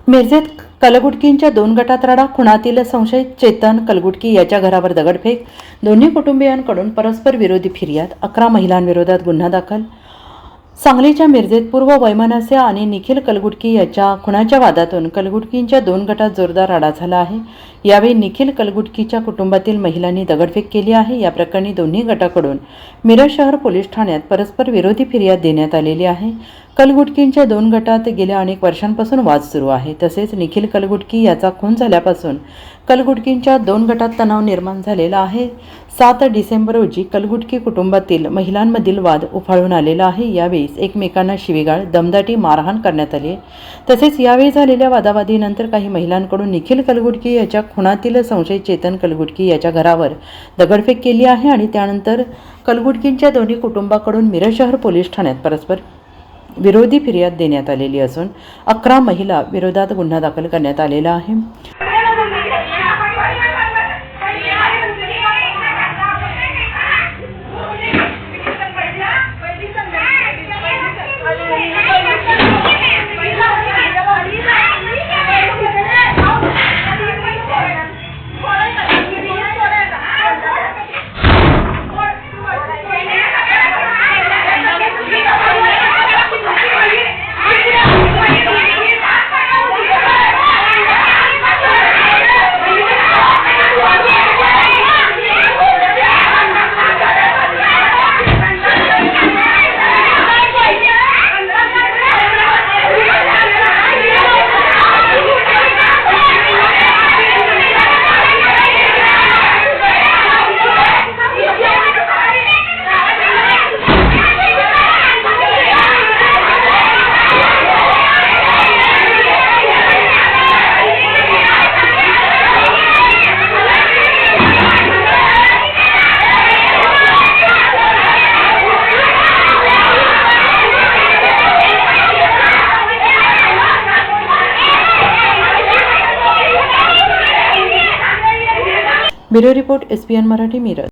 मिरजेत कलगुटकींच्या 2 गटात राडा. खुणातील संशयित चेतन कलगुटकी याच्या घरावर दगडफेक. दोन्ही कुटुंबियांकडून परस्पर विरोधी फिर्याद. 11 महिलांविरोधात गुन्हा दाखल. सांगलीच्या मिरजेत पूर्व वैमनस्य आणि निखिल कलगुटकी याच्या खुनाच्या वादातून कलगुटकींच्या 2 गटात जोरदार राडा झाला आहे. यावेळी निखिल कलगुटकीच्या कुटुंबातील महिलांनी दगडफेक केली आहे. या प्रकरणी दोन्ही गटाकडून मिरज शहर पोलीस ठाण्यात परस्पर विरोधी फिर्याद देण्यात आलेली आहे. कलगुटकींच्या 2 गटात गेल्या अनेक वर्षांपासून वाद सुरू आहे. तसेच निखिल कलगुटकी याचा खून झाल्यापासून कलगुटकींच्या 2 गटात तणाव निर्माण झालेला आहे. 7 डिसेंबर रोजी कलगुटकी कुटुंबातील महिलांमधील वाद उफाळून आलेला आहे. यावेळी एकमेकांना शिवीगाळ, दमदाटी, मारहाण करण्यात आली. तसेच यावेळी झालेल्या वादावादीनंतर काही महिलांकडून निखिल कलगुटकी याच्या खुनातील संशयित चेतन कलगुटकी याच्या घरावर दगडफेक केली आहे आणि त्यानंतर कलगुटकींच्या दोन्ही कुटुंबाकडून मिरज शहर पोलीस ठाण्यात परस्पर विरोधी फिर्याद देण्यात आलेली असून 11 महिला विरोधात गुन्हा दाखल करण्यात आलेला आहे. Bureau report SPN Marathi Miraj.